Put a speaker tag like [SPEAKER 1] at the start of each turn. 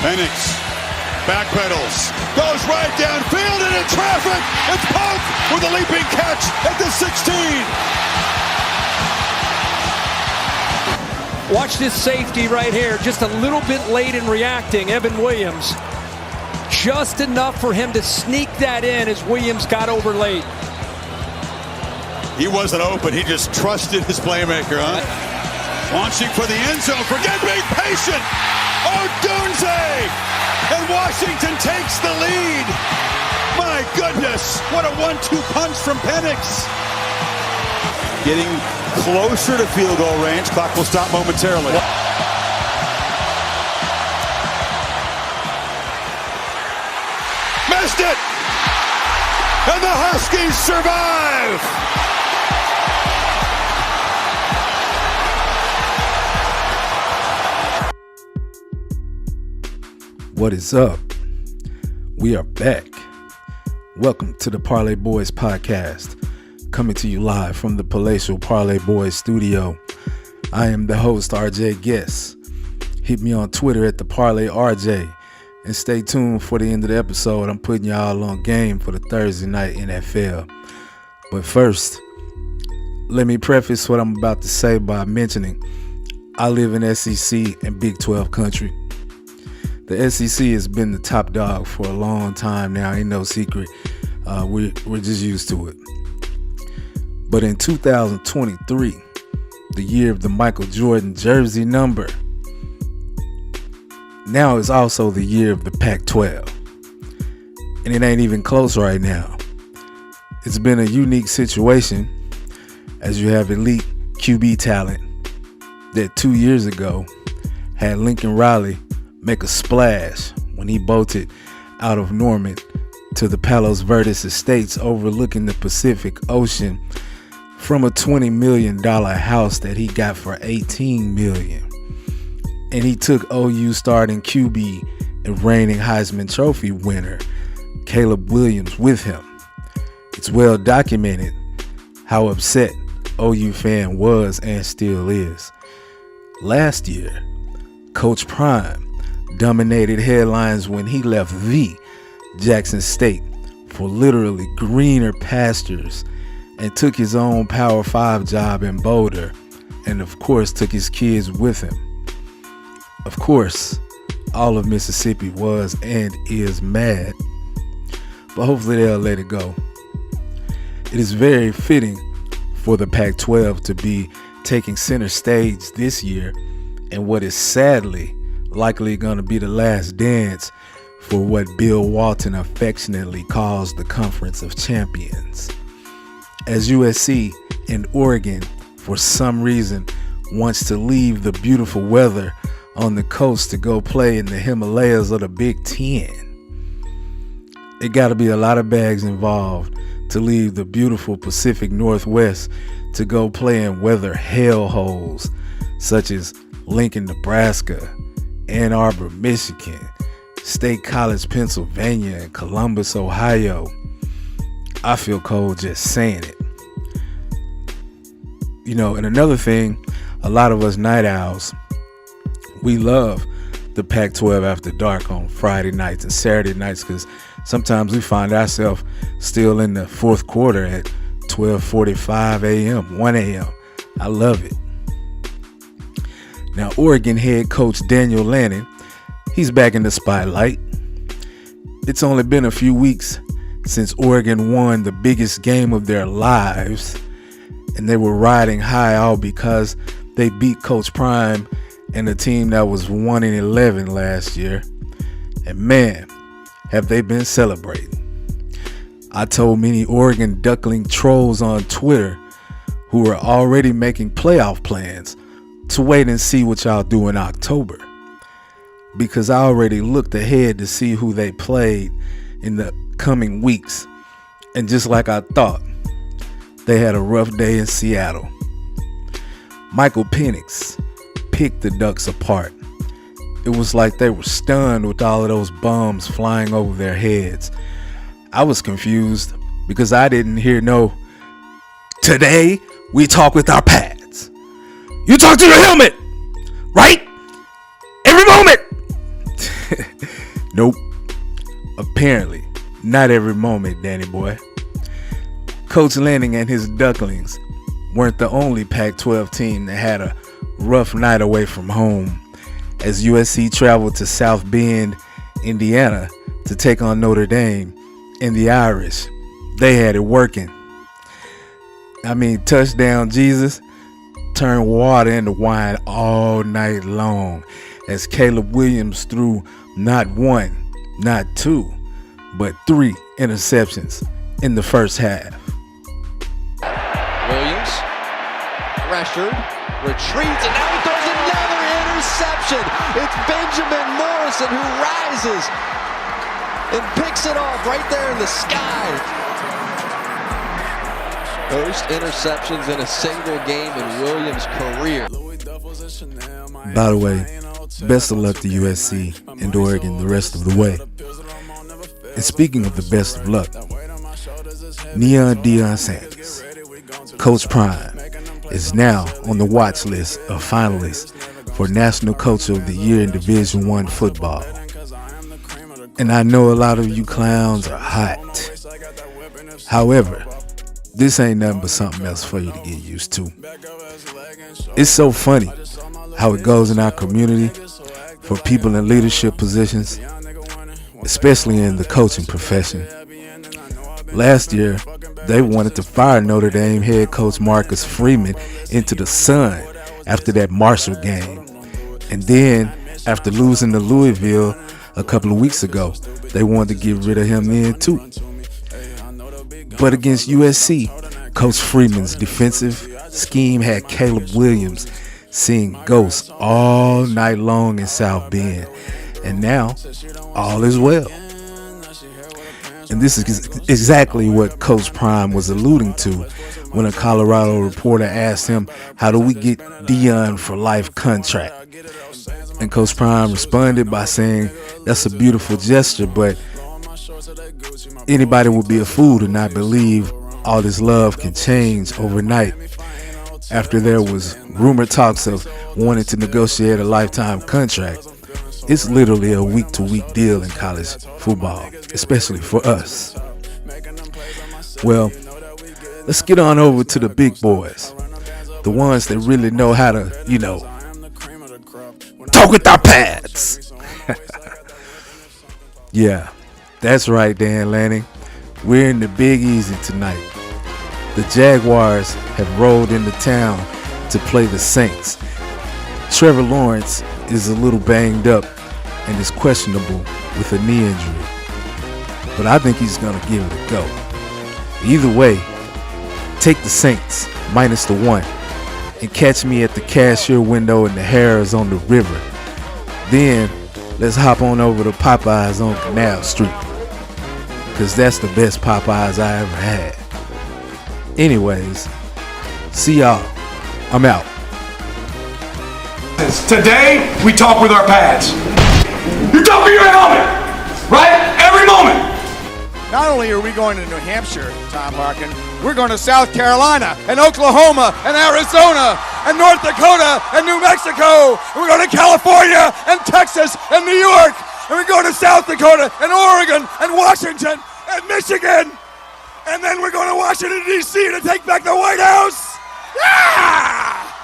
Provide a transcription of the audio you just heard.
[SPEAKER 1] Penix backpedals, goes right downfield and in traffic. It's Pope with a leaping catch at the 16.
[SPEAKER 2] Watch this safety right here, just a little bit late in reacting, Evan Williams. Just enough for him to sneak that in as Williams got over late.
[SPEAKER 1] He wasn't open, he just trusted his playmaker, huh? Launching for the end zone, forget being patient! Odunze! And Washington takes the lead! My goodness, what a 1-2 punch from Penix! Getting closer to field goal range, clock will stop momentarily. Missed it! And the Huskies survive!
[SPEAKER 3] What is up? We are back. Welcome to the Parlay Boys podcast, coming to you live from the palatial Parlay Boys studio. I am the host, RJ Guess. Hit me on Twitter at the Parlay RJ, and stay tuned for the end of the episode. I'm putting y'all on game for the Thursday night NFL. But first, let me preface what I'm about to say by mentioning I live in SEC and Big 12 country. The SEC has been the top dog for a long time now, ain't no secret. We're just used to it. But in 2023, the year of the Michael Jordan jersey number, now is also the year of the Pac-12. And it ain't even close right now. It's been a unique situation as you have elite QB talent that 2 years ago had Lincoln Riley make a splash when he bolted out of Norman to the Palos Verdes Estates overlooking the Pacific Ocean from a $20 million house that he got for $18 million. And he took OU starting QB and reigning Heisman Trophy winner Caleb Williams with him. It's well documented how upset OU fan was and still is. Last year, Coach Prime dominated headlines when he left the Jackson State for literally greener pastures and took his own Power 5 job in Boulder, and of course took his kids with him. Of course, all of Mississippi was and is mad, but hopefully they'll let it go. It is very fitting for the Pac-12 to be taking center stage this year in what is sadly likely going to be the last dance for what Bill Walton affectionately calls the Conference of Champions. As USC and Oregon, for some reason, wants to leave the beautiful weather on the coast to go play in the Himalayas of the Big Ten. It got to be a lot of bags involved to leave the beautiful Pacific Northwest to go play in weather hellholes such as Lincoln, Nebraska, Ann Arbor, Michigan, State College, Pennsylvania, and Columbus, Ohio. I feel cold just saying it. You know, and another thing, a lot of us night owls, we love the Pac-12 after dark on Friday nights and Saturday nights because sometimes we find ourselves still in the fourth quarter at 12:45 a.m., 1 a.m. I love it. Now, Oregon head coach Daniel Lanning, he's back in the spotlight. It's only been a few weeks since Oregon won the biggest game of their lives, and they were riding high all because they beat Coach Prime and a team that was 1-11 last year. And man, have they been celebrating. I told many Oregon Duckling trolls on Twitter who were already making playoff plans to wait and see what y'all do in October, because I already looked ahead to see who they played in the coming weeks, and just like I thought, they had a rough day in Seattle. Michael Penix picked the Ducks apart. It was like they were stunned with all of those bombs flying over their heads. I was confused because I didn't hear no, "Today we talk with our pads." You talk to your helmet, right? Every moment. Nope. Apparently, not every moment, Danny boy. Coach Lanning and his Ducklings weren't the only Pac-12 team that had a rough night away from home as USC traveled to South Bend, Indiana to take on Notre Dame and the Irish. They had it working. I mean, touchdown Jesus turned water into wine all night long as Caleb Williams threw not one, not two, but 3 interceptions in the first half.
[SPEAKER 4] Williams, pressured, retreats, and now he throws another interception. It's Benjamin Morrison who rises and picks it off right there in the sky. Most interceptions in a single game in Williams' career.
[SPEAKER 3] By the way, best of luck to USC and Oregon the rest of the way. And speaking of the best of luck, DEION Sanders, Coach Prime, is now on the watch list of finalists for National Coach of the Year in Division I football. And I know a lot of you clowns are hot. However, this ain't nothing but something else for you to get used to. It's so funny how it goes in our community for people in leadership positions, especially in the coaching profession. Last year, they wanted to fire Notre Dame head coach Marcus Freeman into the sun after that Marshall game. And then, after losing to Louisville a couple of weeks ago, they wanted to get rid of him then too. But against USC, Coach Freeman's defensive scheme had Caleb Williams seeing ghosts all night long in South Bend. And now, all is well. And this is exactly what Coach Prime was alluding to when a Colorado reporter asked him, how do we get DEION for life contract? And Coach Prime responded by saying, that's a beautiful gesture, but anybody would be a fool to not believe all this love can change overnight. After there was rumored talks of wanting to negotiate a lifetime contract, it's literally a week-to-week deal in college football, especially for us. Well, let's get on over to the big boys, the ones that really know how to, talk with our pads. Yeah, that's right, Dan Lanning. We're in the Big Easy tonight. The Jaguars have rolled into town to play the Saints. Trevor Lawrence is a little banged up and is questionable with a knee injury, but I think he's going to give it a go. Either way, take the Saints minus the 1 and catch me at the cashier window in the Harrah's on the river. Then let's hop on over to Popeyes on Canal Street, because that's the best Popeyes I ever had. Anyways, see y'all. I'm out.
[SPEAKER 5] Today, we talk with our pads. You talk with your helmet, right? Every moment.
[SPEAKER 6] Not only are we going to New Hampshire, Tom Harkin, we're going to South Carolina and Oklahoma and Arizona and North Dakota and New Mexico. And we're going to California and Texas and New York. And we're going to South Dakota and Oregon and Washington and Michigan. And then we're going to Washington, D.C. to take back the White House. Yeah!